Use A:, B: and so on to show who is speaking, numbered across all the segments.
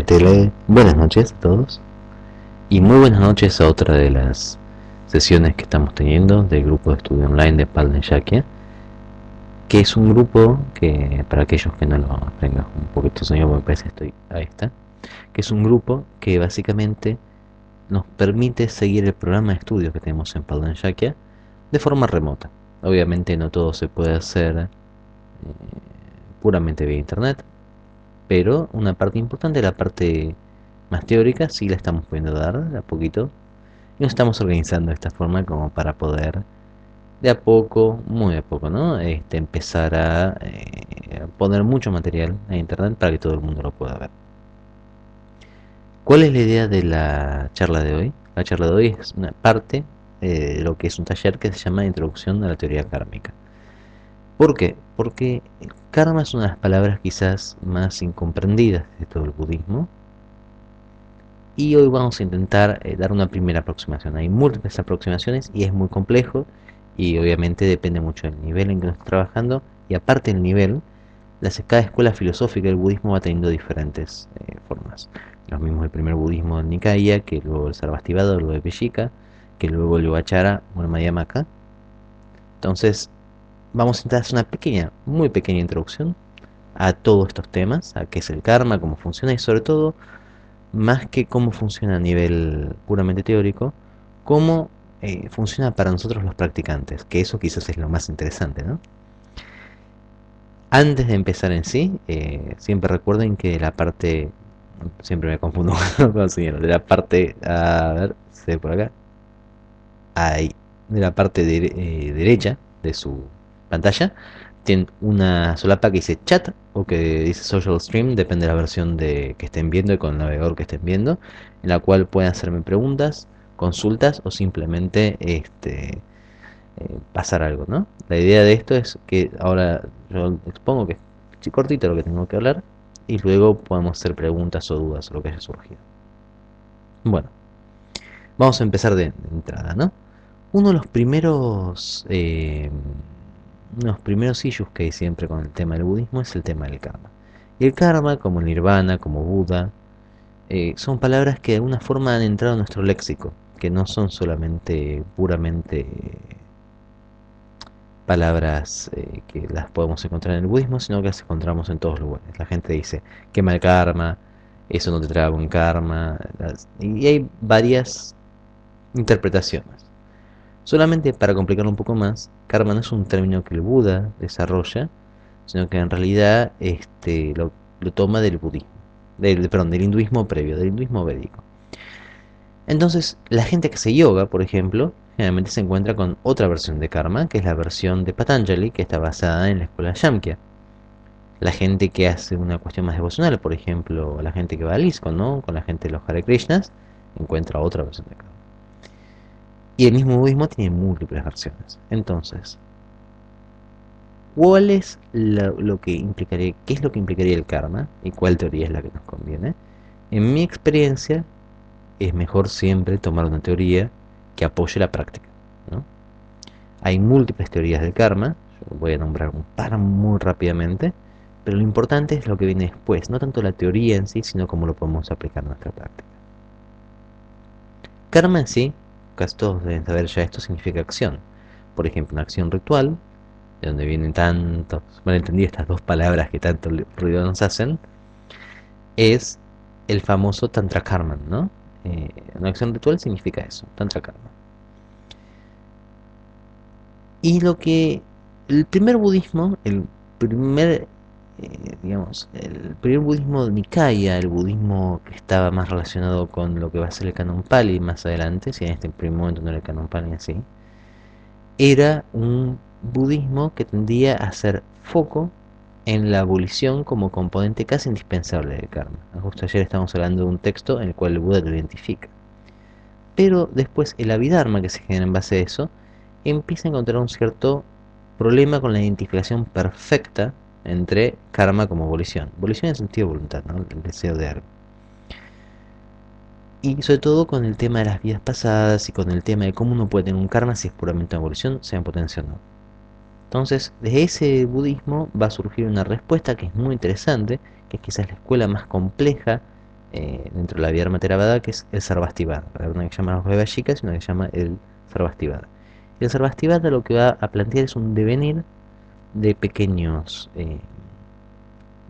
A: Tele, buenas noches a todos y muy buenas noches a otra de las sesiones que estamos teniendo del grupo de estudio online de Palden Shakia, que es un grupo que, para aquellos que no lo tengan un poquito señor, me parece estoy, ahí está, que es un grupo que básicamente nos permite seguir el programa de estudio que tenemos en Palden Shakia de forma remota. Obviamente no todo se puede hacer puramente vía internet, pero una parte importante, la parte más teórica, sí la estamos pudiendo dar de a poquito. Y nos estamos organizando de esta forma como para poder, de a poco, muy de a poco, ¿no? Empezar a poner mucho material en internet para que todo el mundo lo pueda ver. ¿Cuál es la idea de la charla de hoy? La charla de hoy es una parte de lo que es un taller que se llama Introducción a la Teoría Kármica. ¿Por qué? Porque el karma es una de las palabras quizás más incomprendidas de todo el budismo. Y hoy vamos a intentar dar una primera aproximación. Hay múltiples aproximaciones y es muy complejo y obviamente depende mucho del nivel en que uno está trabajando y aparte del nivel, cada escuela filosófica del budismo va teniendo diferentes formas. Los mismos del primer budismo del Nikaya, que luego el Sarvastivada, luego el Peshika, que luego el Yogacara o el Madhyamaka. Entonces vamos a intentar hacer una pequeña, muy pequeña introducción a todos estos temas, a qué es el karma, cómo funciona y sobre todo más que cómo funciona a nivel puramente teórico, cómo funciona para nosotros los practicantes, que eso quizás es lo más interesante, ¿no? Antes de empezar en sí, siempre recuerden que la parte, siempre me confundo con señor, de la parte, a ver, se ve por acá, ahí, de la parte derecha de su pantalla, tienen una solapa que dice chat o que dice social stream, depende de la versión que estén viendo y con el navegador que estén viendo, en la cual pueden hacerme preguntas, consultas o simplemente pasar algo, ¿no? La idea de esto es que ahora yo expongo que es cortito lo que tengo que hablar y luego podemos hacer preguntas o dudas o lo que haya surgido. Bueno, vamos a empezar de entrada, ¿no? Uno de los primeros issues que hay siempre con el tema del budismo es el tema del karma. Y el karma, como el nirvana, como Buda, son palabras que de alguna forma han entrado en nuestro léxico, que no son solamente puramente palabras que las podemos encontrar en el budismo, sino que las encontramos en todos lugares. La gente dice, quema el karma, eso no te trae buen karma, y hay varias interpretaciones. Solamente para complicarlo un poco más, karma no es un término que el Buda desarrolla, sino que en realidad lo toma del budismo, perdón, del hinduismo previo, del hinduismo védico. Entonces, la gente que hace yoga, por ejemplo, generalmente se encuentra con otra versión de karma, que es la versión de Patanjali, que está basada en la escuela Shamkya. La gente que hace una cuestión más devocional, por ejemplo, la gente que va al ISKCON, ¿no? Con la gente de los Hare Krishnas, encuentra otra versión de karma. Y el mismo budismo tiene múltiples versiones. Entonces, ¿cuál es lo que implicaría, qué es lo que implicaría el karma y cuál teoría es la que nos conviene? En mi experiencia, es mejor siempre tomar una teoría que apoye la práctica, ¿no? Hay múltiples teorías del karma, yo voy a nombrar un par muy rápidamente, pero lo importante es lo que viene después, no tanto la teoría en sí, sino cómo lo podemos aplicar en nuestra práctica. Karma en sí, casi todos deben saber ya esto, significa acción. Por ejemplo, una acción ritual, de donde vienen tantos, malentendidos estas dos palabras que tanto ruido nos hacen, es el famoso Tantra Karma, ¿no? Una acción ritual significa eso, Tantra Karma. Y lo que el primer budismo, primer, el primer budismo de Nikaya, el budismo que estaba más relacionado con lo que va a ser el Canon Pali más adelante, si en este primer momento no era el Canon Pali así, era un budismo que tendía a hacer foco en la abolición como componente casi indispensable del karma. Justo ayer estábamos hablando de un texto en el cual el Buda lo identifica. Pero después el Abhidharma que se genera en base a eso empieza a encontrar un cierto problema con la identificación perfecta entre karma como volición. Volición en el sentido de voluntad, ¿no? El deseo de algo. Y sobre todo con el tema de las vidas pasadas y con el tema de cómo uno puede tener un karma si es puramente una volición, sea en potencia o no. Entonces, desde ese budismo va a surgir una respuesta que es muy interesante, que es quizás la escuela más compleja dentro de la Abhidharma Theravada, que es el Sarvastivada. Hay una que se llama los Vaibhashikas y una que se llama el Sarvastivada. El Sarvastivada lo que va a plantear es un devenir de pequeños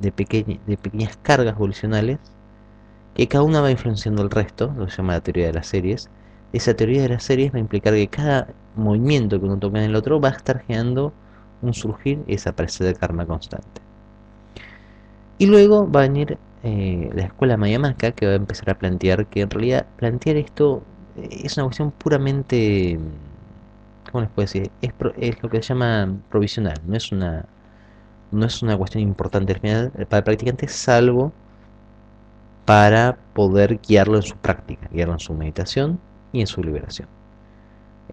A: de pequeñas cargas evolucionales que cada una va influenciando el resto, lo que se llama la teoría de las series. Esa teoría de las series va a implicar que cada movimiento que uno toca en el otro va a estar generando un surgir y desaparecer de karma constante. Y luego va a venir la escuela Mayamaka, que va a empezar a plantear que en realidad plantear esto es una cuestión puramente, ¿cómo les puedo decir? Es lo que se llama provisional, no es una cuestión importante al final para el practicante, salvo para poder guiarlo en su práctica, guiarlo en su meditación y en su liberación.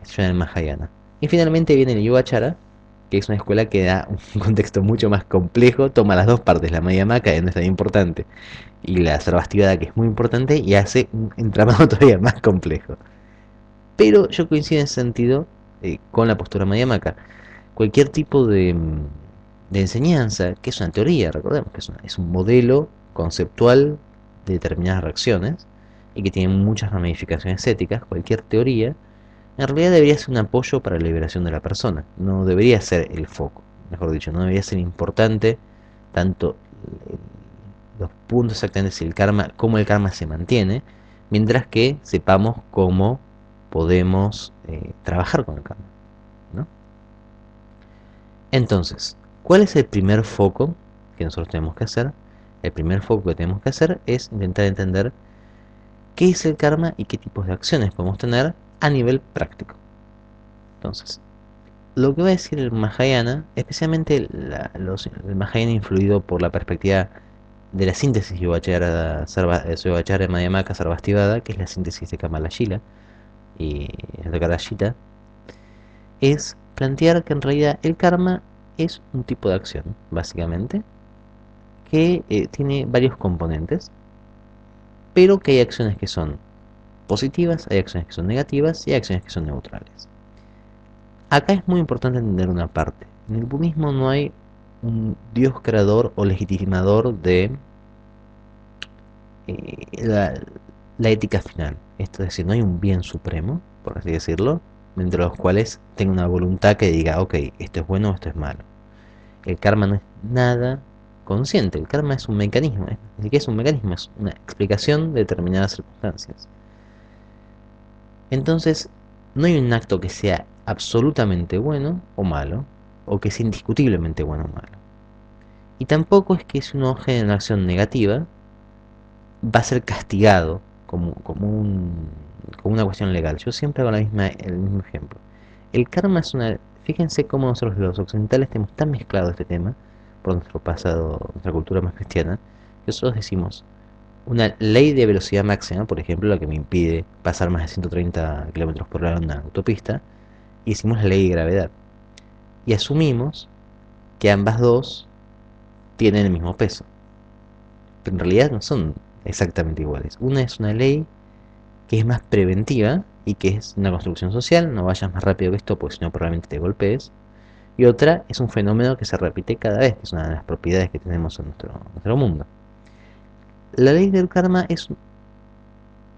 A: Esto en el Mahayana. Y finalmente viene el Yogacara, que es una escuela que da un contexto mucho más complejo, toma las dos partes, la Mayamaka, que no es tan importante, y la Sarvastivada, que es muy importante, y hace un entramado todavía más complejo. Pero yo coincido en ese sentido con la postura Mayamaka. Cualquier tipo de enseñanza, que es una teoría, recordemos que es un modelo conceptual de determinadas reacciones y que tiene muchas ramificaciones éticas, cualquier teoría, en realidad debería ser un apoyo para la liberación de la persona, no debería ser el foco, mejor dicho, no debería ser importante tanto los puntos exactamente si el karma, cómo el karma se mantiene, mientras que sepamos cómo podemos trabajar con el karma, ¿no? Entonces, ¿cuál es el primer foco que nosotros tenemos que hacer? El primer foco que tenemos que hacer es intentar entender qué es el karma y qué tipos de acciones podemos tener a nivel práctico. Entonces, lo que va a decir el Mahayana, especialmente el Mahayana influido por la perspectiva de la síntesis Yogacara Madhyamaka Sarvastivada, que es la síntesis de Kamalayila y Rakarashita, es plantear que en realidad el karma es un tipo de acción, básicamente, que tiene varios componentes, pero que hay acciones que son positivas, hay acciones que son negativas y hay acciones que son neutrales. Acá es muy importante entender una parte. En el budismo no hay un dios creador o legitimador de la ética final. Esto es decir, no hay un bien supremo, por así decirlo, entre los cuales tenga una voluntad que diga, ok, esto es bueno o esto es malo. El karma no es nada consciente, el karma es un mecanismo, ¿qué es un mecanismo? Es una explicación de determinadas circunstancias. Entonces, no hay un acto que sea absolutamente bueno o malo, o que sea indiscutiblemente bueno o malo. Y tampoco es que si uno genera una acción negativa, va a ser castigado como una cuestión legal. Yo siempre hago el mismo ejemplo. El karma es una... Fíjense cómo nosotros los occidentales tenemos tan mezclado este tema por nuestro pasado, nuestra cultura más cristiana, que nosotros decimos una ley de velocidad máxima, por ejemplo, la que me impide pasar más de 130 kilómetros por hora en una autopista, y decimos la ley de gravedad. Y asumimos que ambas dos tienen el mismo peso. Pero en realidad no son exactamente iguales. Una es una ley que es más preventiva y que es una construcción social, no vayas más rápido que esto porque si no probablemente te golpees. Y otra es un fenómeno que se repite cada vez, que es una de las propiedades que tenemos en nuestro mundo. La ley del karma es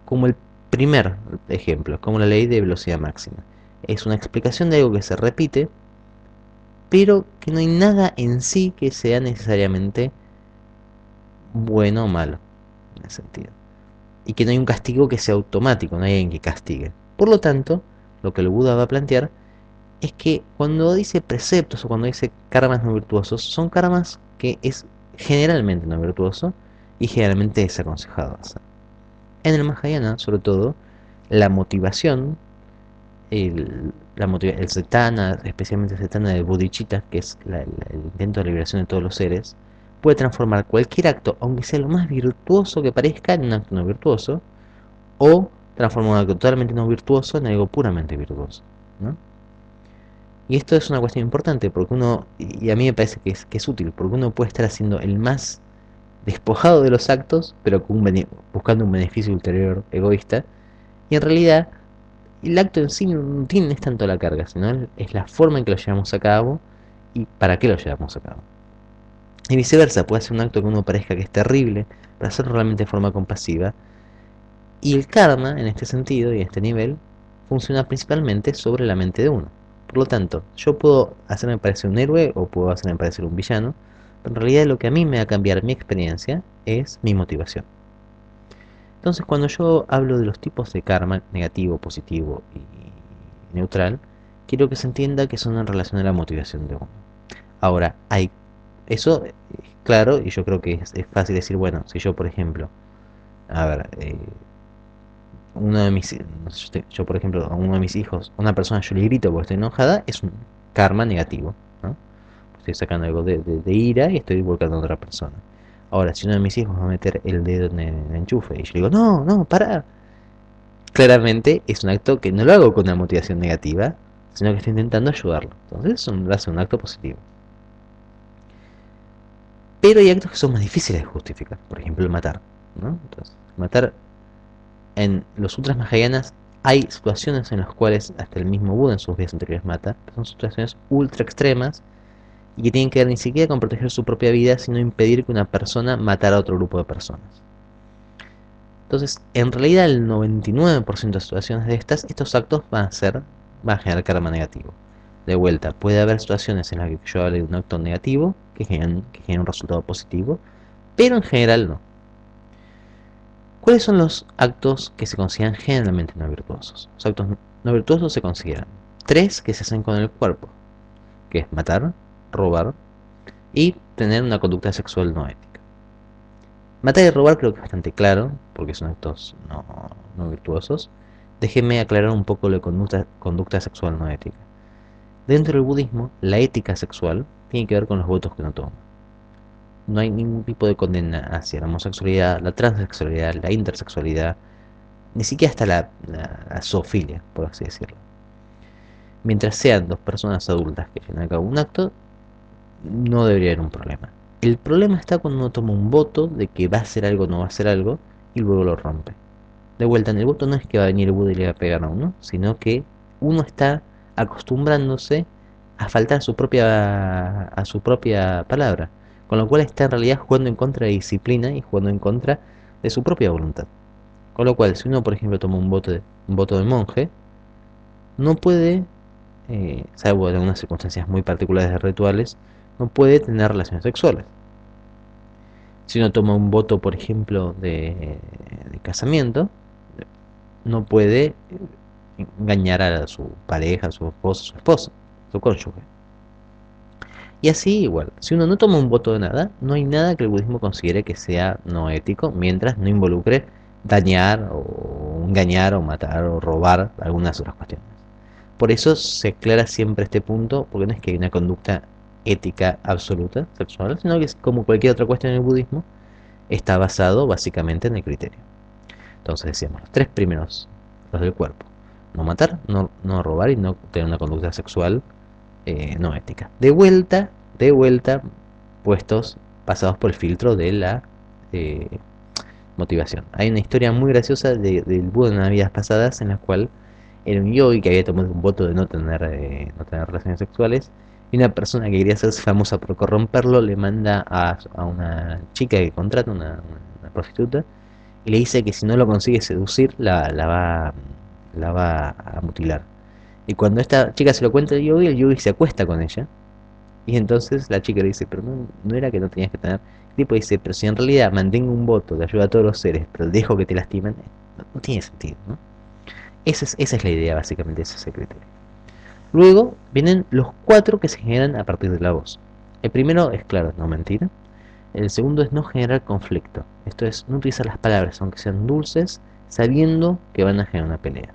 A: como el primer ejemplo, como la ley de velocidad máxima. Es una explicación de algo que se repite, pero que no hay nada en sí que sea necesariamente bueno o malo, en ese sentido. Y que no hay un castigo que sea automático, no hay alguien que castigue. Por lo tanto, lo que el Buda va a plantear es que cuando dice preceptos o cuando dice karmas no virtuosos, son karmas que es generalmente no virtuoso y generalmente desaconsejado hacer. En el Mahayana, sobre todo, la motivación, el setana, especialmente el setana de bodhicitta, que es el intento de liberación de todos los seres, puede transformar cualquier acto, aunque sea lo más virtuoso que parezca, en un acto no virtuoso, o transformar un acto totalmente no virtuoso en algo puramente virtuoso, ¿no? Y esto es una cuestión importante, porque uno, y a mí me parece que es útil, porque uno puede estar haciendo el más despojado de los actos, pero buscando un beneficio ulterior egoísta, y en realidad el acto en sí no tiene es tanto la carga, sino es la forma en que lo llevamos a cabo y para qué lo llevamos a cabo. Y viceversa, puede ser un acto que uno parezca que es terrible, pero hacerlo realmente de forma compasiva. Y el karma, en este sentido y en este nivel, funciona principalmente sobre la mente de uno. Por lo tanto, yo puedo hacerme parecer un héroe o puedo hacerme parecer un villano, pero en realidad lo que a mí me va a cambiar mi experiencia es mi motivación. Entonces, cuando yo hablo de los tipos de karma, negativo, positivo y neutral, quiero que se entienda que son en relación a la motivación de uno. Ahora, hay eso, claro, y yo creo que es fácil decir, bueno, si yo, por ejemplo, a ver, uno de mis, yo, por ejemplo, a uno de mis hijos, a una persona yo le grito porque estoy enojada, es un karma negativo, ¿no? Estoy sacando algo de ira y estoy volcando a otra persona. Ahora, si uno de mis hijos va a meter el dedo en el enchufe y yo le digo, no, no, para, claramente es un acto que no lo hago con una motivación negativa, sino que estoy intentando ayudarlo. Entonces es un acto positivo. Pero hay actos que son más difíciles de justificar. Por ejemplo, el matar, ¿no? Entonces, matar en los Sutras Mahayanas hay situaciones en las cuales hasta el mismo Buda en sus días anteriores mata, pero son situaciones ultra extremas y que tienen que ver ni siquiera con proteger su propia vida, sino impedir que una persona matara a otro grupo de personas. Entonces, en realidad el 99% de situaciones de estos actos van a generar karma negativo. De vuelta, puede haber situaciones en las que yo hable de un acto negativo que generen un resultado positivo, pero en general no. ¿Cuáles son los actos que se consideran generalmente no virtuosos? Los actos no virtuosos se consideran tres que se hacen con el cuerpo, que es matar, robar y tener una conducta sexual no ética. Matar y robar creo que es bastante claro, porque son actos no virtuosos. Déjenme aclarar un poco la conducta sexual no ética. Dentro del budismo, la ética sexual tiene que ver con los votos que uno toma. No hay ningún tipo de condena hacia la homosexualidad, la transexualidad, la intersexualidad, ni siquiera hasta la zoofilia, por así decirlo. Mientras sean dos personas adultas que lleven a cabo un acto, no debería haber un problema. El problema está cuando uno toma un voto de que va a hacer algo o no va a hacer algo y luego lo rompe. De vuelta, en el voto no es que va a venir el Buda y le va a pegar a uno, sino que uno está acostumbrándose a faltar a su propia palabra, con lo cual está en realidad jugando en contra de disciplina y jugando en contra de su propia voluntad. Con lo cual, si uno, por ejemplo, toma un voto de monje, no puede, salvo en algunas circunstancias muy particulares de rituales, no puede tener relaciones sexuales. Si uno toma un voto, por ejemplo, de casamiento, no puede engañar a su pareja, a su esposo, su cónyuge. Y así igual, si uno no toma un voto de nada, no hay nada que el budismo considere que sea no ético, mientras no involucre dañar o engañar o matar o robar algunas otras cuestiones. Por eso se aclara siempre este punto, porque no es que hay una conducta ética absoluta sexual, sino que es como cualquier otra cuestión en el budismo, está basado básicamente en el criterio. Entonces decíamos, los tres primeros, los del cuerpo, no matar, no robar y no tener una conducta sexual no ética. De vuelta, puestos, pasados por el filtro de la eh, motivación. Hay una historia muy graciosa del Buda en las vidas pasadas en la cual era un yogi que había tomado un voto de no tener relaciones sexuales y una persona que quería hacerse famosa por corromperlo le manda a una chica que contrata, una prostituta, y le dice que si no lo consigue seducir la va a mutilar. Y cuando esta chica se lo cuenta al yogi, el yogi se acuesta con ella. Y entonces la chica le dice, pero no era que no tenías que tener. El tipo dice, pero si en realidad mantengo un voto de ayuda a todos los seres, pero dejo que te lastimen, no tiene sentido, ¿no? Esa es la idea, básicamente, ese es el criterio. Luego vienen los cuatro que se generan a partir de la voz. El primero es, claro, no mentir. El segundo es no generar conflicto. Esto es no utilizar las palabras, aunque sean dulces, sabiendo que van a generar una pelea.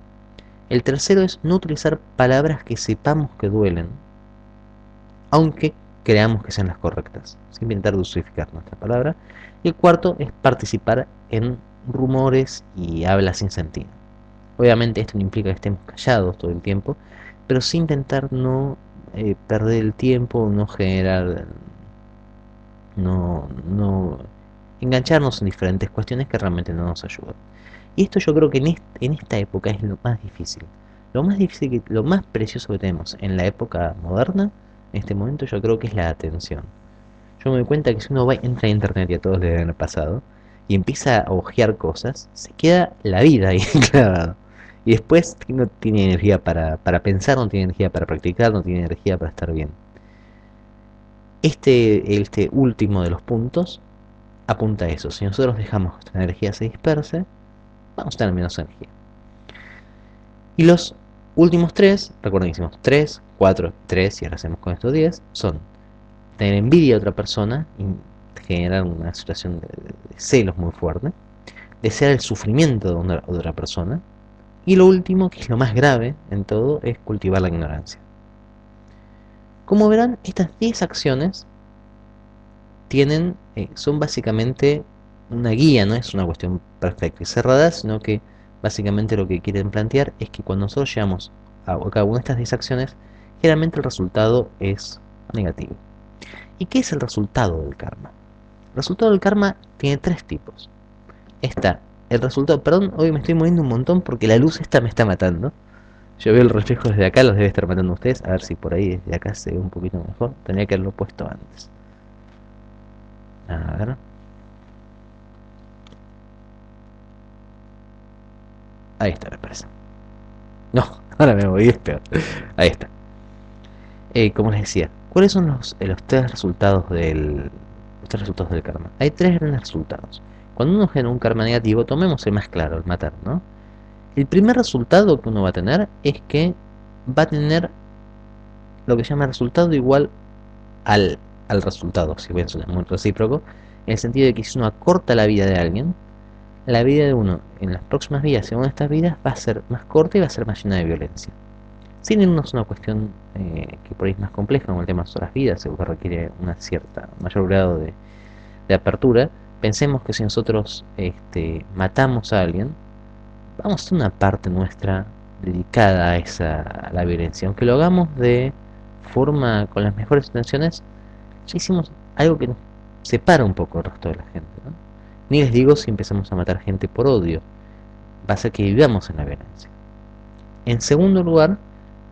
A: El tercero es no utilizar palabras que sepamos que duelen, aunque creamos que sean las correctas, sin intentar dulcificar nuestra palabra. Y el cuarto es participar en rumores y habla sin sentido. Obviamente esto no implica que estemos callados todo el tiempo, pero sí intentar no perder el tiempo, no generar, no engancharnos en diferentes cuestiones que realmente no nos ayudan. Y esto yo creo que en esta época es lo más difícil. Lo más difícil, lo más precioso que tenemos en la época moderna, en este momento yo creo que es la atención. Yo me doy cuenta que si uno entra a internet, y a todos les debe haber pasado, y empieza a hojear cosas, se queda la vida ahí clavado. Y después no tiene energía para pensar, no tiene energía para practicar, no tiene energía para estar bien. Este último de los puntos apunta a eso. Si nosotros dejamos que nuestra energía se disperse, vamos a tener menos energía. Y los últimos tres, recuerden que hicimos 3, 4, 3 y ahora hacemos con estos 10, son tener envidia a otra persona y generar una situación de celos muy fuerte, desear el sufrimiento de otra persona, y lo último, que es lo más grave en todo, es cultivar la ignorancia. Como verán, estas 10 acciones son básicamente una guía, no es una cuestión perfecta y cerrada, sino que básicamente lo que quieren plantear es que cuando nosotros llevamos a cabo una de estas 10 acciones, generalmente el resultado es negativo. ¿Y qué es el resultado del karma? El resultado del karma tiene 3 tipos. Está el resultado, perdón, hoy me estoy moviendo un montón porque la luz esta me está matando. Yo veo el reflejo desde acá, los debe estar matando a ustedes. A ver si por ahí desde acá se ve un poquito mejor. Tendría que haberlo puesto antes. A ver. Ahí está, me parece. No, ahora me moví, es peor. Ahí está. Como les decía, ¿cuáles son los 3 resultados del karma? Hay 3 grandes resultados. Cuando uno genera un karma negativo, tomemos el más claro, el matar, ¿no? El primer resultado que uno va a tener es que va a tener lo que se llama resultado igual al resultado, si bien suena muy recíproco, en el sentido de que si uno acorta la vida de alguien, la vida de uno en las próximas vidas, según estas vidas, va a ser más corta y va a ser más llena de violencia. Sin irnos a una cuestión que por ahí es más compleja, como el tema de las vidas, que requiere una cierta mayor grado de apertura, pensemos que si nosotros matamos a alguien, vamos a hacer una parte nuestra dedicada a la violencia, aunque lo hagamos de forma con las mejores intenciones, ya hicimos algo que nos separa un poco del resto de la gente, ¿no? Ni les digo si empezamos a matar gente por odio, va a ser que vivamos en la violencia. En segundo lugar,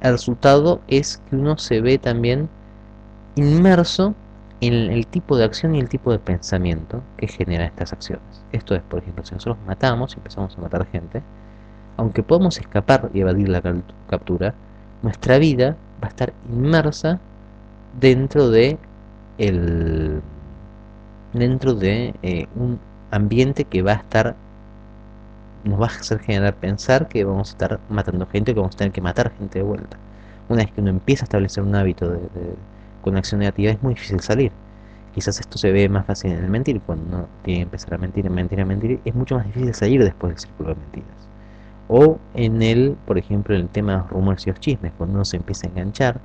A: el resultado es que uno se ve también inmerso en el tipo de acción y el tipo de pensamiento que generan estas acciones. Esto es, por ejemplo, si nosotros matamos y empezamos a matar gente, aunque podamos escapar y evadir la captura, nuestra vida va a estar inmersa dentro de el un ambiente que va a estar nos va a hacer generar pensar que vamos a estar matando gente, que vamos a tener que matar gente de vuelta. Una vez que uno empieza a establecer un hábito con una acción negativa, es muy difícil salir. Quizás esto se ve más fácil en el mentir, cuando uno tiene que empezar a mentir, es mucho más difícil salir después del círculo de mentiras. O por ejemplo, en el tema de los rumores y los chismes, cuando uno se empieza a enganchar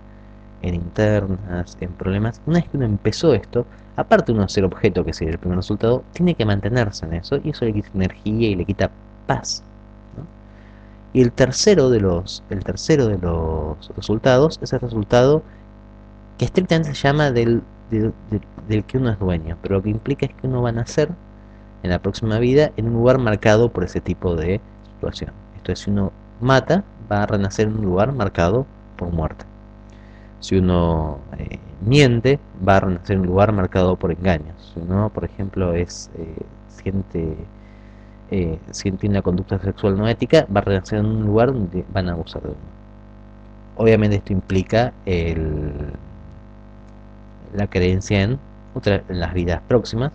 A: en internas, en problemas, una vez que uno empezó esto, aparte de uno ser objeto, que sería el primer resultado, tiene que mantenerse en eso, y eso le quita energía y le quita paz, ¿no? Y el tercero de los resultados es el resultado que estrictamente se llama del que uno es dueño, pero lo que implica es que uno va a nacer en la próxima vida en un lugar marcado por ese tipo de situación. Esto es, si uno mata, va a renacer en un lugar marcado por muerte. Si uno miente, va a renacer en un lugar marcado por engaños. Si uno, por ejemplo, siente una conducta sexual no ética, va a renacer en un lugar donde van a abusar de uno. Obviamente esto implica la creencia en las vidas próximas,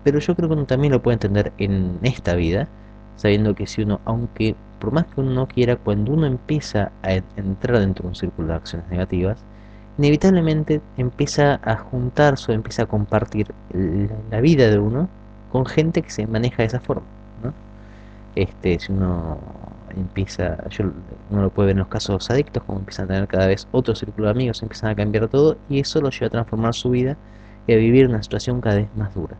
A: pero yo creo que uno también lo puede entender en esta vida, sabiendo que si uno, aunque por más que uno no quiera, cuando uno empieza a entrar dentro de un círculo de acciones negativas, inevitablemente empieza a juntarse o empieza a compartir la vida de uno con gente que se maneja de esa forma, ¿no? Si uno uno lo puede ver en los casos adictos, como empiezan a tener cada vez otro círculo de amigos, empiezan a cambiar todo, y eso lo lleva a transformar su vida y a vivir una situación cada vez más dura.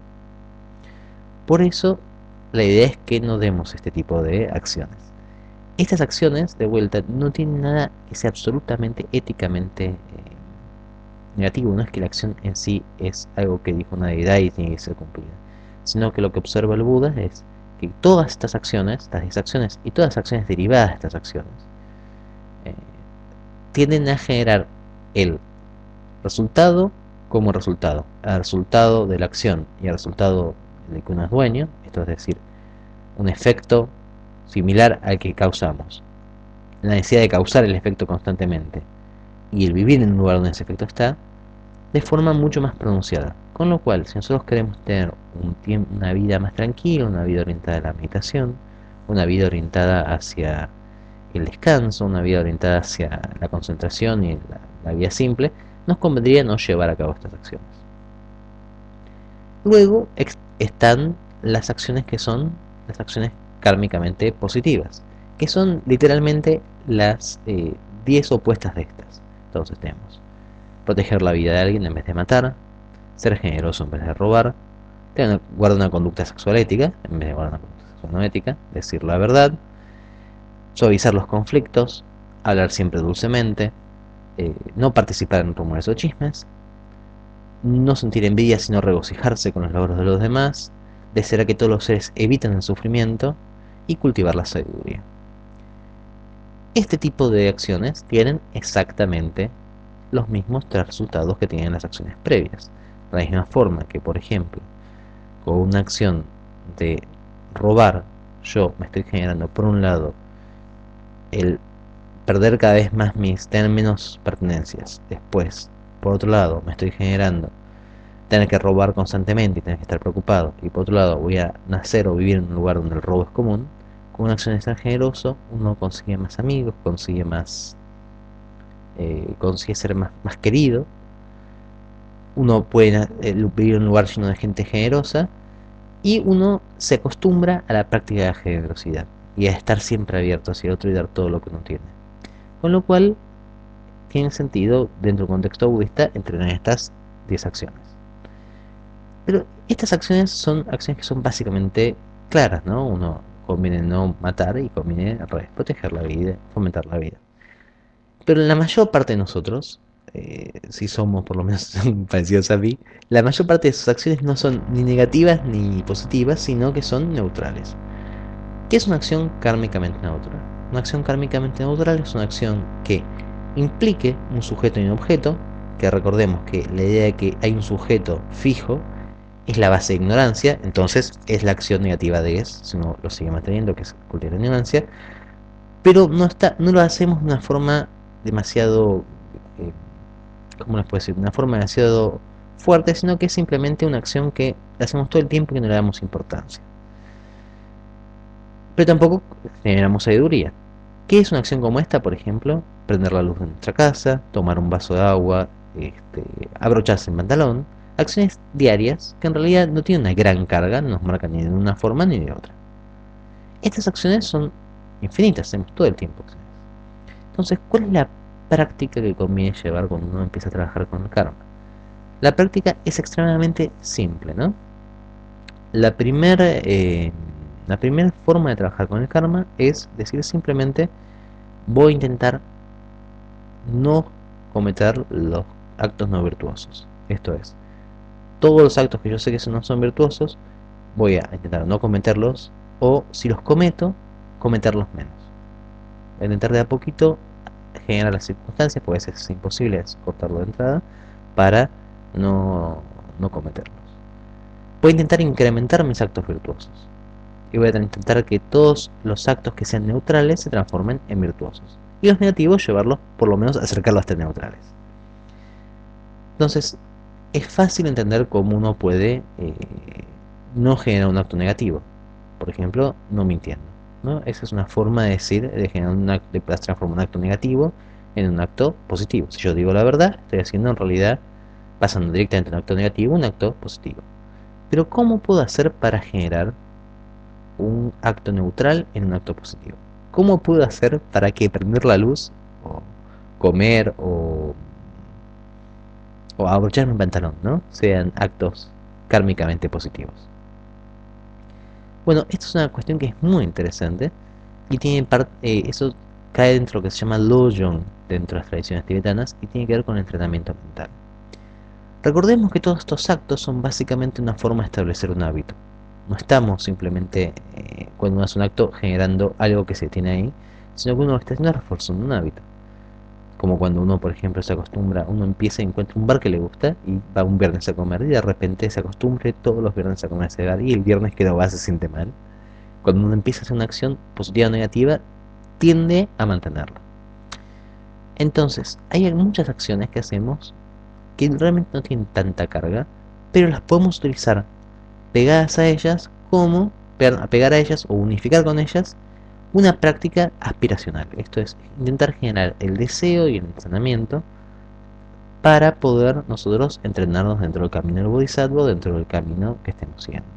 A: Por eso, la idea es que no demos este tipo de acciones. Estas acciones, de vuelta, no tienen nada que sea absolutamente éticamente negativo. No es que la acción en sí es algo que dijo una deidad y tiene que ser cumplida, sino que lo que observa el Buda es que todas estas acciones, estas 10 acciones y todas las acciones derivadas de estas acciones, tienden a generar el resultado como resultado. El resultado de la acción y el resultado de que uno es dueño, esto es decir, un efecto similar al que causamos, la necesidad de causar el efecto constantemente y el vivir en un lugar donde ese efecto está, de forma mucho más pronunciada. Con lo cual, si nosotros queremos tener una vida más tranquila, una vida orientada a la meditación, una vida orientada hacia el descanso, una vida orientada hacia la concentración y la vida simple, nos convendría no llevar a cabo estas acciones. Luego están las acciones que son las acciones kármicamente positivas, que son literalmente las 10 opuestas de estas. Entonces tenemos proteger la vida de alguien en vez de matar, ser generoso en vez de robar, guardar una conducta sexual ética en vez de guardar una conducta sexual no ética, decir la verdad, suavizar los conflictos, hablar siempre dulcemente, no participar en rumores o chismes, no sentir envidia sino regocijarse con los logros de los demás, desear que todos los seres eviten el sufrimiento y cultivar la sabiduría. Este tipo de acciones tienen exactamente los mismos resultados que tienen las acciones previas. De la misma forma que, por ejemplo, con una acción de robar, yo me estoy generando, por un lado, el perder cada vez más tener menos pertenencias. Después, por otro lado, me estoy generando tener que robar constantemente y tener que estar preocupado. Y por otro lado, voy a nacer o vivir en un lugar donde el robo es común. Con una acción de ser generoso, uno consigue más amigos, consigue ser más querido. Uno puede vivir en un lugar lleno de gente generosa y uno se acostumbra a la práctica de la generosidad y a estar siempre abierto hacia el otro y dar todo lo que uno tiene. Con lo cual, tiene sentido, dentro del contexto budista, entrenar estas 10 acciones. Pero estas acciones son acciones que son básicamente claras, ¿no? Uno conviene no matar y conviene proteger la vida, fomentar la vida. Pero la mayor parte de nosotros, si somos por lo menos parecidos a mí, la mayor parte de sus acciones no son ni negativas ni positivas, sino que son neutrales. ¿Qué es una acción kármicamente neutral? Una acción kármicamente neutral es una acción que implique un sujeto y un objeto, que recordemos que la idea de que hay un sujeto fijo es la base de ignorancia, entonces es la acción negativa de si uno lo sigue manteniendo, que es cultivar la ignorancia, pero no lo hacemos de una forma demasiado, ¿cómo les puedo decir? De una forma demasiado fuerte, sino que es simplemente una acción que hacemos todo el tiempo y que no le damos importancia. Pero tampoco generamos sabiduría. ¿Qué es una acción como esta? Por ejemplo, prender la luz de nuestra casa, tomar un vaso de agua, abrocharse el pantalón. Acciones diarias que en realidad no tienen una gran carga, no nos marcan ni de una forma ni de otra. Estas acciones son infinitas, hacemos todo el tiempo acciones. Entonces, ¿cuál es la práctica que conviene llevar cuando uno empieza a trabajar con el karma? La práctica es extremadamente simple, ¿no? La primera forma de trabajar con el karma es decir simplemente: voy a intentar no cometer los actos no virtuosos. Esto es, todos los actos que yo sé que no son virtuosos, voy a intentar no cometerlos, o si los cometo, cometerlos menos. Voy a intentar de a poquito generar las circunstancias, porque a veces es imposible cortarlo de entrada, para no cometerlos. Voy a intentar incrementar mis actos virtuosos. Y voy a intentar que todos los actos que sean neutrales se transformen en virtuosos. Y los negativos llevarlos, por lo menos acercarlos hasta neutrales. Entonces, es fácil entender cómo uno puede no generar un acto negativo. Por ejemplo, no mintiendo, ¿no? Esa es una forma de decir, de transformar un acto negativo en un acto positivo. Si yo digo la verdad, estoy haciendo en realidad, pasando directamente de un acto negativo a un acto positivo. Pero ¿cómo puedo hacer para generar un acto neutral en un acto positivo? ¿Cómo puedo hacer para que prender la luz, o comer, o abrocharme un pantalón, ¿no?, sean actos kármicamente positivos? Bueno, esto es una cuestión que es muy interesante y tiene eso cae dentro de lo que se llama Lojong dentro de las tradiciones tibetanas y tiene que ver con el entrenamiento mental. Recordemos que todos estos actos son básicamente una forma de establecer un hábito. No estamos simplemente, cuando uno hace un acto, generando algo que se tiene ahí, sino que uno lo está haciendo reforzando un hábito. como cuando uno, por ejemplo, se acostumbra, uno empieza y encuentra un bar que le gusta y va un viernes a comer y de repente se acostumbre todos los viernes a comer ese bar y el viernes que no va se siente mal. Cuando uno empieza a hacer una acción positiva o negativa, tiende a mantenerla. Entonces, hay muchas acciones que hacemos que realmente no tienen tanta carga, pero las podemos utilizar pegadas a ellas como pegar a ellas o unificar con ellas una práctica aspiracional. Esto es intentar generar el deseo y el entrenamiento para poder nosotros entrenarnos dentro del camino del Bodhisattva, dentro del camino que estemos siguiendo.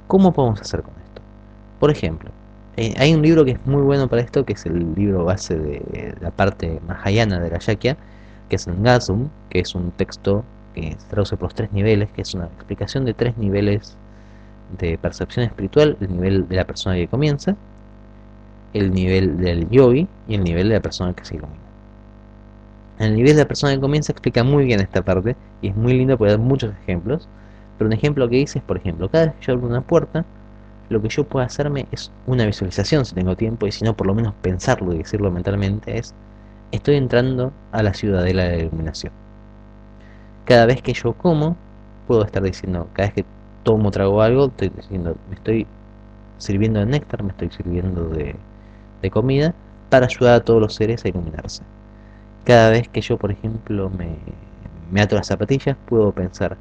A: ¿Cómo podemos hacer con esto? Por ejemplo, hay un libro que es muy bueno para esto, que es el libro base de la parte Mahayana de la Shakya, que es el Ngasum, que es un texto que se traduce por los 3 niveles, que es una explicación de 3 niveles de percepción espiritual: el nivel de la persona que comienza, el nivel del yogi y el nivel de la persona que se ilumina. El nivel de la persona que comienza explica muy bien esta parte y es muy lindo porque da muchos ejemplos, pero un ejemplo que dice es, por ejemplo, cada vez que yo abro una puerta, lo que yo puedo hacerme es una visualización si tengo tiempo, y si no, por lo menos pensarlo y decirlo mentalmente, es: estoy entrando a la ciudadela de la iluminación. Cada vez que yo como, puedo estar diciendo, cada vez que tomo, trago algo, estoy diciendo, me estoy sirviendo de néctar, me estoy sirviendo de comida para ayudar a todos los seres a iluminarse. Cada vez que yo, por ejemplo, me ato las zapatillas, puedo pensar,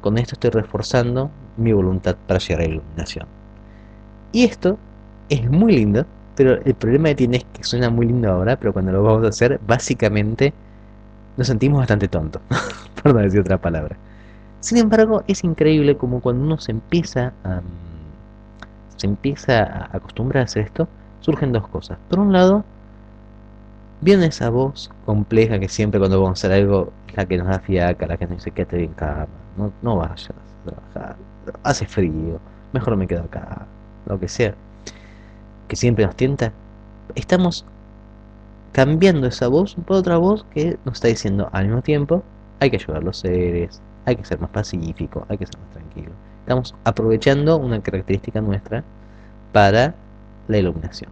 A: con esto estoy reforzando mi voluntad para llegar a la iluminación. Y esto es muy lindo, pero el problema que tiene es que suena muy lindo ahora, pero cuando lo vamos a hacer, básicamente nos sentimos bastante tontos, por no decir otra palabra. Sin embargo, es increíble como cuando uno se empieza a acostumbrar a hacer esto, surgen dos cosas. Por un lado, viene esa voz compleja que siempre cuando vamos a hacer algo es la que nos da fiaca, la que nos dice: quédate bien cama, no vayas a trabajar, hace frío, mejor me quedo acá, lo que sea, que siempre nos tienta. Estamos cambiando esa voz por otra voz que nos está diciendo al mismo tiempo: hay que ayudar a los seres, hay que ser más pacífico, hay que ser más tranquilo. Estamos aprovechando una característica nuestra para la iluminación.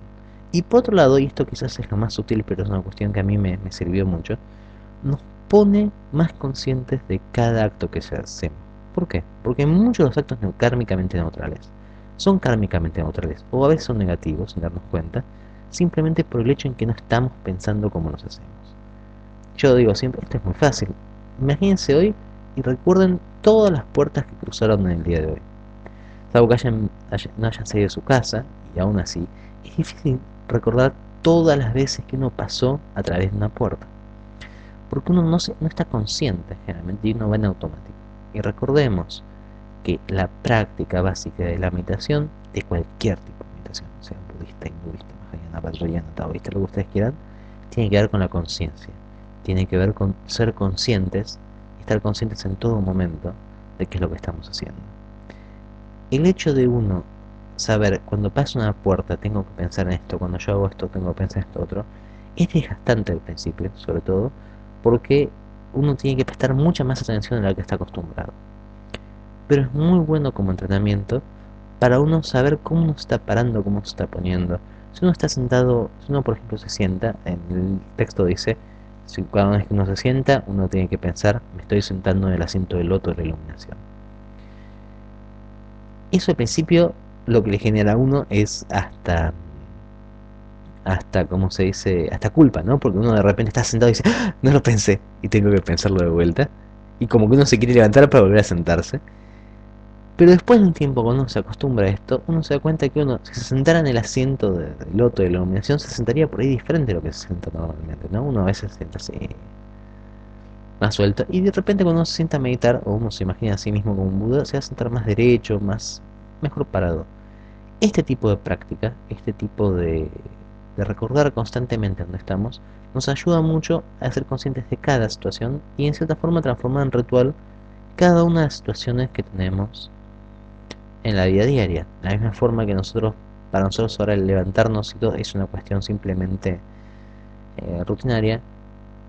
A: Y por otro lado, y esto quizás es lo más sutil, pero es una cuestión que a mí me sirvió mucho, nos pone más conscientes de cada acto que hacemos. ¿Por qué? Porque muchos de los actos kármicamente neutrales son kármicamente neutrales, o a veces son negativos sin darnos cuenta, simplemente por el hecho en que no estamos pensando como nos hacemos. Yo digo siempre, esto es muy fácil. Imagínense hoy y recuerden todas las puertas que cruzaron en el día de hoy. Salvo que no hayan salido de su casa, y aún así, es difícil recordar todas las veces que uno pasó a través de una puerta. Porque uno no está consciente generalmente y uno va en automático. Y recordemos que la práctica básica de la meditación, de cualquier tipo de meditación, sea budista, hinduista, mahayana, vajrayana, taoísta, lo que ustedes quieran, tiene que ver con la conciencia. Tiene que ver con ser conscientes y estar conscientes en todo momento de qué es lo que estamos haciendo. El hecho de uno saber, cuando paso una puerta tengo que pensar en esto, cuando yo hago esto tengo que pensar en esto otro, es desgastante al principio, sobre todo porque uno tiene que prestar mucha más atención a la que está acostumbrado. Pero es muy bueno como entrenamiento para uno saber cómo uno está parando, cómo se está poniendo. Si uno está sentado, si uno por ejemplo se sienta, en el texto dice, si cada vez que uno se sienta, uno tiene que pensar: me estoy sentando en el asiento del loto de la iluminación. Eso al principio lo que le genera a uno es hasta ¿cómo se dice? Hasta culpa, ¿no? Porque uno de repente está sentado y dice: ¡ah! No lo pensé, y tengo que pensarlo de vuelta. Y como que uno se quiere levantar para volver a sentarse. Pero después de un tiempo, cuando uno se acostumbra a esto, uno se da cuenta que uno, si se sentara en el asiento del loto de la iluminación, se sentaría por ahí diferente de lo que se sienta normalmente, ¿no? Uno a veces se sienta así, más suelto, y de repente cuando uno se sienta a meditar, o uno se imagina a sí mismo como un Buda, se va a sentar más derecho, mejor parado. Este tipo de práctica, este tipo de recordar constantemente dónde estamos, nos ayuda mucho a ser conscientes de cada situación y en cierta forma transformar en ritual cada una de las situaciones que tenemos en la vida diaria. De la misma forma que para nosotros ahora el levantarnos y todo es una cuestión simplemente rutinaria,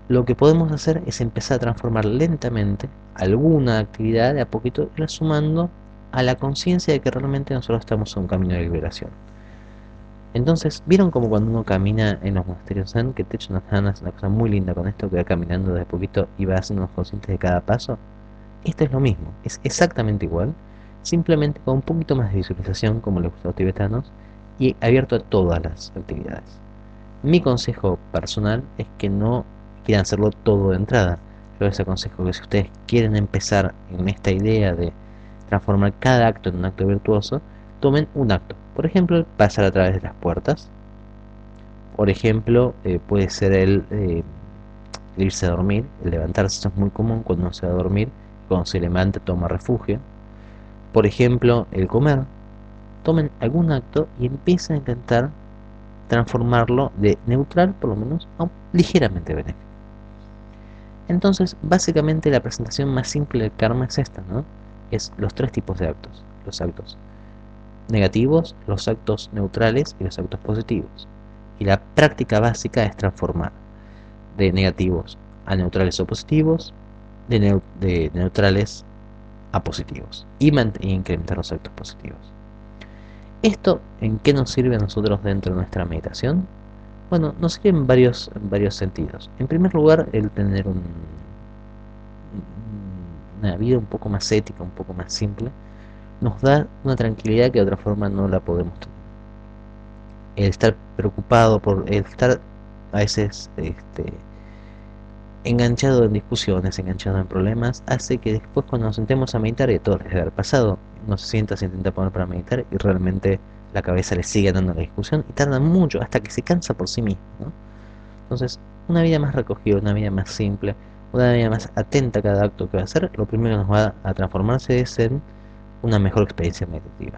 A: lo que podemos hacer es empezar a transformar lentamente alguna actividad de a poquito, ir sumando a la conciencia de que realmente nosotros estamos en un camino de liberación. Entonces, ¿vieron como cuando uno camina en los monasterios Zen, que te echan unas ganas, una cosa muy linda con esto, que va caminando de a poquito y va haciéndonos conscientes de cada paso? Esto es lo mismo, es exactamente igual, simplemente con un poquito más de visualización, como les gusta a los tibetanos, y abierto a todas las actividades. Mi consejo personal es que no quieran hacerlo todo de entrada. Yo les aconsejo que si ustedes quieren empezar en esta idea de transformar cada acto en un acto virtuoso, tomen un acto. Por ejemplo, pasar a través de las puertas. Por ejemplo, puede ser el irse a dormir, el levantarse. Eso es muy común cuando uno se va a dormir. Cuando se levanta toma refugio. Por ejemplo, el comer. Tomen algún acto y empiecen a intentar transformarlo de neutral, por lo menos, a ligeramente benéfico. Entonces, básicamente la presentación más simple del karma es esta, ¿no? Es los tres tipos de actos. Los actos negativos, los actos neutrales y los actos positivos. Y la práctica básica es transformar de negativos a neutrales o positivos, de neutrales a positivos y incrementar los actos positivos. ¿Esto en qué nos sirve a nosotros dentro de nuestra meditación? Bueno, nos sirve en varios sentidos. En primer lugar, el tener una vida un poco más ética, un poco más simple, nos da una tranquilidad que de otra forma no la podemos tener. El estar preocupado por el estar a veces enganchado en discusiones, enganchado en problemas, hace que después cuando nos sentemos a meditar, y a todos les debe haber pasado, uno se sienta, se intenta poner para meditar y realmente la cabeza le sigue dando la discusión y tarda mucho hasta que se cansa por sí mismo, ¿no? Entonces, una vida más recogida, una vida más simple, una vida más atenta a cada acto que va a hacer, lo primero que nos va a transformarse es en una mejor experiencia meditativa.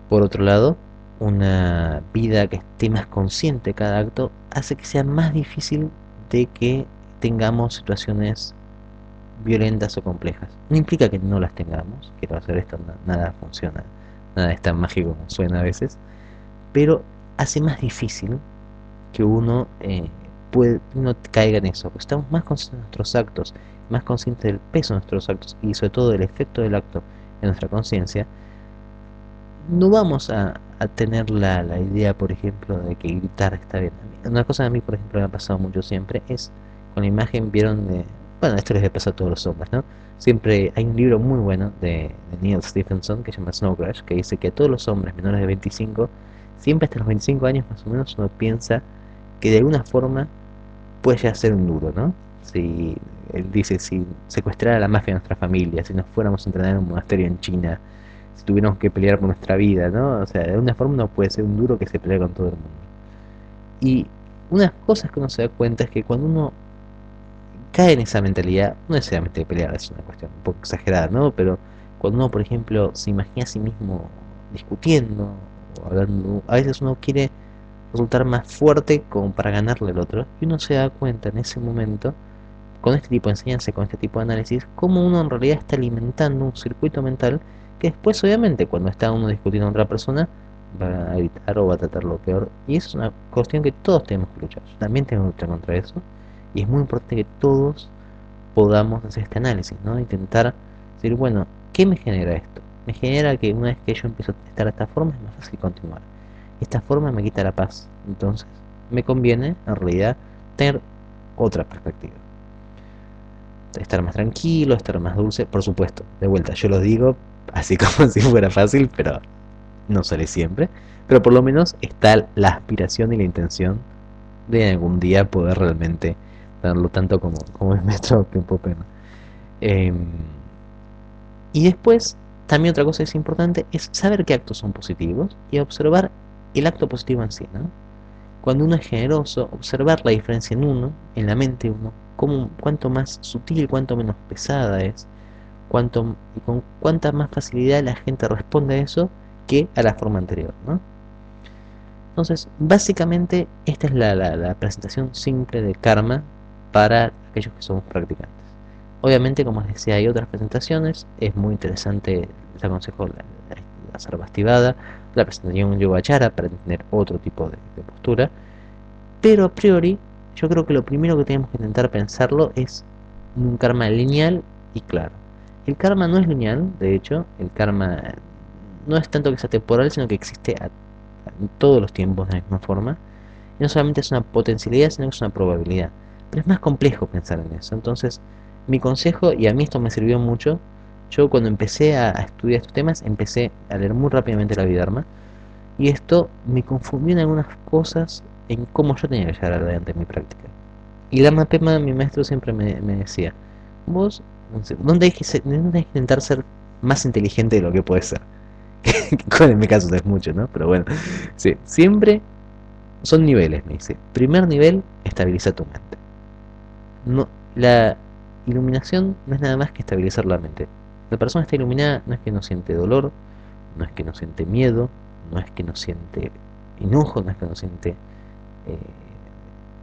A: Por otro lado, una vida que esté más consciente de cada acto hace que sea más difícil de que tengamos situaciones violentas o complejas. No implica que no las tengamos, quiero hacer esto, nada funciona, nada es tan mágico como suena a veces, pero hace más difícil que uno caiga en eso, porque estamos más conscientes de nuestros actos, más conscientes del peso de nuestros actos y sobre todo del efecto del acto en nuestra conciencia. No vamos a tener la idea, por ejemplo, de que gritar está bien. Una cosa que a mí, por ejemplo, me ha pasado mucho siempre es con la imagen, vieron de, bueno, esto les pasa a todos los hombres, ¿no? Siempre hay un libro muy bueno de Neil Stephenson que se llama Snow Crash, que dice que a todos los hombres menores de 25, siempre hasta los 25 años más o menos, uno piensa que de alguna forma puede ya ser un duro, ¿no? Si él dice, si secuestrara la mafia de nuestra familia, si nos fuéramos a entrenar en un monasterio en China, si tuviéramos que pelear por nuestra vida, ¿no? O sea, de alguna forma no puede ser un duro que se pelea con todo el mundo. Y unas cosas que uno se da cuenta es que cuando uno cae en esa mentalidad, no necesariamente de pelear, es una cuestión un poco exagerada, ¿no? Pero cuando uno, por ejemplo, se imagina a sí mismo discutiendo o hablando, a veces uno quiere resultar más fuerte como para ganarle al otro, y uno se da cuenta en ese momento, con este tipo de enseñanza, con este tipo de análisis, cómo uno en realidad está alimentando un circuito mental que después, obviamente, cuando está uno discutiendo con otra persona, va a evitar o va a tratar lo peor. Y eso es una cuestión que todos tenemos que luchar. Yo también tengo que luchar contra eso. Y es muy importante que todos podamos hacer este análisis, ¿no? Intentar decir, bueno, ¿qué me genera esto? Me genera que una vez que yo empiezo a estar de esta forma es más fácil continuar. Esta forma me quita la paz. Entonces, me conviene, en realidad, tener otra perspectiva. Estar más tranquilo, estar más dulce, por supuesto. De vuelta, yo lo digo así como si fuera fácil, pero no sale siempre. Pero por lo menos está la aspiración y la intención de algún día poder realmente darlo tanto como el maestro Tiempo Pena. Eh, y después, también otra cosa que es importante es saber qué actos son positivos y observar el acto positivo en sí, ¿no? Cuando uno es generoso, observar la diferencia en uno, en la mente uno, cuánto más sutil, cuánto menos pesada es, y con cuánta más facilidad la gente responde a eso que a la forma anterior, ¿no? Entonces, básicamente, esta es la presentación simple de karma para aquellos que somos practicantes. Obviamente, como les decía, hay otras presentaciones, es muy interesante, les aconsejo la Sarvastivada, la presentación Yogacara para tener otro tipo de postura, pero a priori, yo creo que lo primero que tenemos que intentar pensarlo es un karma lineal y claro. El karma no es lineal, de hecho, el karma no es tanto que sea temporal, sino que existe en todos los tiempos de la misma forma. Y no solamente es una potencialidad, sino que es una probabilidad. Pero es más complejo pensar en eso. Entonces, mi consejo, y a mí esto me sirvió mucho, yo cuando empecé a estudiar estos temas, empecé a leer muy rápidamente la Abhidharma, y esto me confundió en algunas cosas en cómo yo tenía que llevar adelante mi práctica. Y Lama Pema, mi maestro, siempre me decía, vos no tenés que intentar ser más inteligente de lo que puedes ser. Que en mi caso no es mucho, ¿no? Pero bueno, sí, siempre son niveles, me dice. Primer nivel, estabiliza tu mente. No, la iluminación no es nada más que estabilizar la mente. La persona está iluminada no es que no siente dolor, no es que no siente miedo, no es que no siente enojo, no es que no siente eh,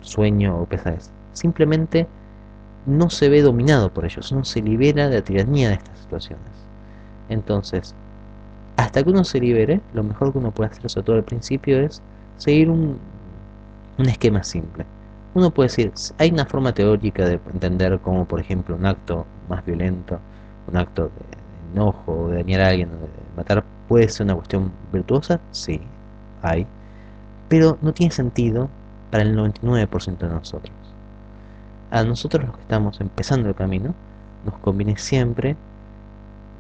A: sueño o pesadez. Simplemente no se ve dominado por ellos, no se libera de la tiranía de estas situaciones. Entonces, hasta que uno se libere, lo mejor que uno puede hacer, sobre todo al principio, es seguir un esquema simple. Uno puede decir, hay una forma teórica de entender como, por ejemplo, un acto más violento, un acto de enojo, de dañar a alguien, de matar, puede ser una cuestión virtuosa, sí, hay, pero no tiene sentido para el 99% de nosotros. A nosotros los que estamos empezando el camino, nos conviene siempre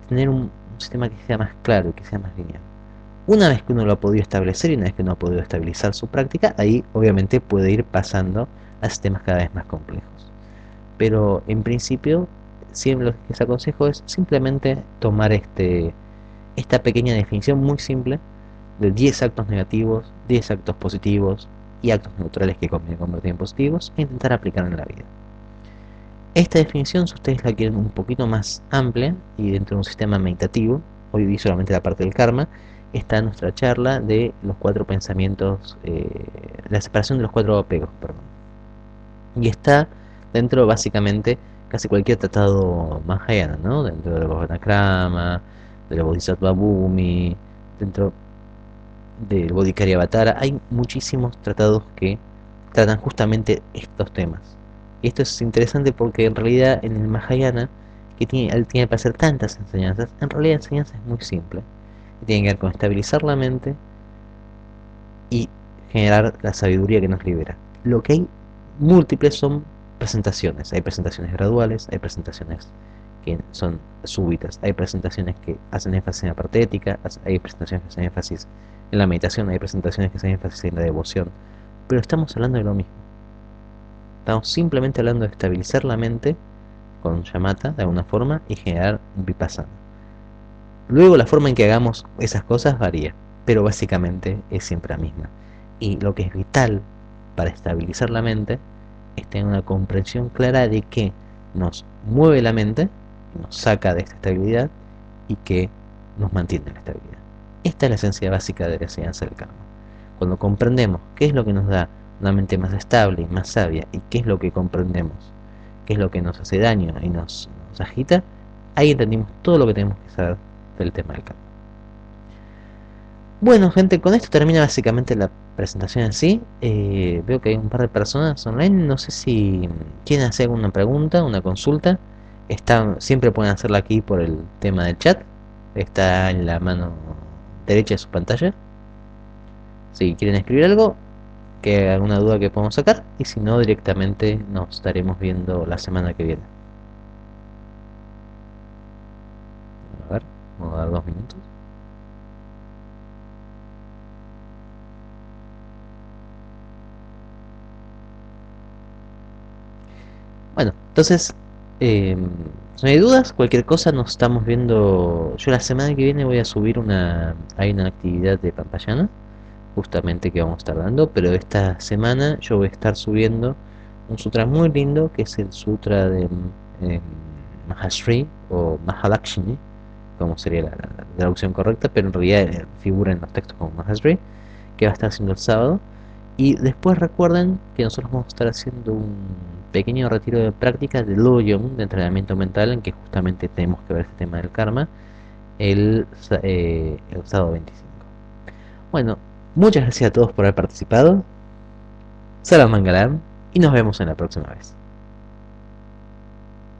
A: tener un sistema que sea más claro y que sea más lineal. Una vez que uno lo ha podido establecer y una vez que uno ha podido estabilizar su práctica, ahí obviamente puede ir pasando a sistemas cada vez más complejos. Pero en principio, siempre lo que les aconsejo es simplemente tomar esta pequeña definición muy simple de 10 actos negativos, 10 actos positivos y actos neutrales que conviene convertir en positivos e intentar aplicar en la vida. Esta definición, si ustedes la quieren un poquito más amplia y dentro de un sistema meditativo, hoy di solamente la parte del karma, está nuestra charla de los 4 pensamientos, la separación de los 4 apegos, perdón. Y está dentro básicamente casi cualquier tratado Mahayana, ¿no? Dentro del Bodhanakrama, del Bodhisattva Bhumi, dentro del Bodhicariavatara, hay muchísimos tratados que tratan justamente estos temas. Y esto es interesante porque en realidad en el Mahayana, que tiene para hacer tantas enseñanzas, en realidad la enseñanza es muy simple. Tiene que ver con estabilizar la mente y generar la sabiduría que nos libera. Lo que hay múltiples son presentaciones. Hay presentaciones graduales, hay presentaciones que son súbitas, hay presentaciones que hacen énfasis en la parte ética, hay presentaciones que hacen énfasis en la meditación, hay presentaciones que hacen énfasis en la devoción. Pero estamos hablando de lo mismo. Estamos simplemente hablando de estabilizar la mente con shamatha de alguna forma y generar un vipassana. Luego la forma en que hagamos esas cosas varía, pero básicamente es siempre la misma. Y lo que es vital para estabilizar la mente es tener una comprensión clara de que nos mueve la mente, nos saca de esta estabilidad y que nos mantiene en la estabilidad. Esta es la esencia básica de la enseñanza del karma. Cuando comprendemos qué es lo que nos da una mente más estable y más sabia y qué es lo que comprendemos, qué es lo que nos hace daño y nos agita, ahí entendimos todo lo que tenemos que saber del tema del karma. Bueno, gente, con esto termina básicamente la presentación en sí. Veo que hay un par de personas online. No sé si quieren hacer alguna pregunta, una consulta. Siempre pueden hacerla aquí por el tema del chat. Está en la mano derecha de su pantalla. Si quieren escribir algo, que alguna duda que podamos sacar. Y si no, directamente nos estaremos viendo la semana que viene. A ver, vamos a dar 2 minutos. Bueno, entonces, si no hay dudas, cualquier cosa nos estamos viendo. Yo la semana que viene voy a subir hay una actividad de Pampayana, justamente que vamos a estar dando, pero esta semana yo voy a estar subiendo un sutra muy lindo, que es el sutra de eh, Mahashri o Mahalakshmi, como sería la traducción correcta, pero en realidad figura en los textos como Mahashri, que va a estar haciendo el sábado. Y después recuerden que nosotros vamos a estar haciendo un pequeño retiro de práctica de Lojong, de entrenamiento mental, en que justamente tenemos que ver este tema del karma, el sábado 25. Bueno, muchas gracias a todos por haber participado. Salam Mangalam y nos vemos en la próxima vez.